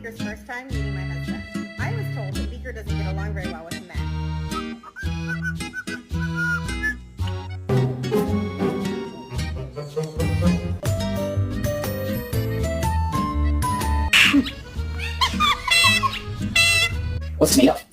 Beaker's first time meeting my husband. I was told that Beaker doesn't get along very well with men. What's made of?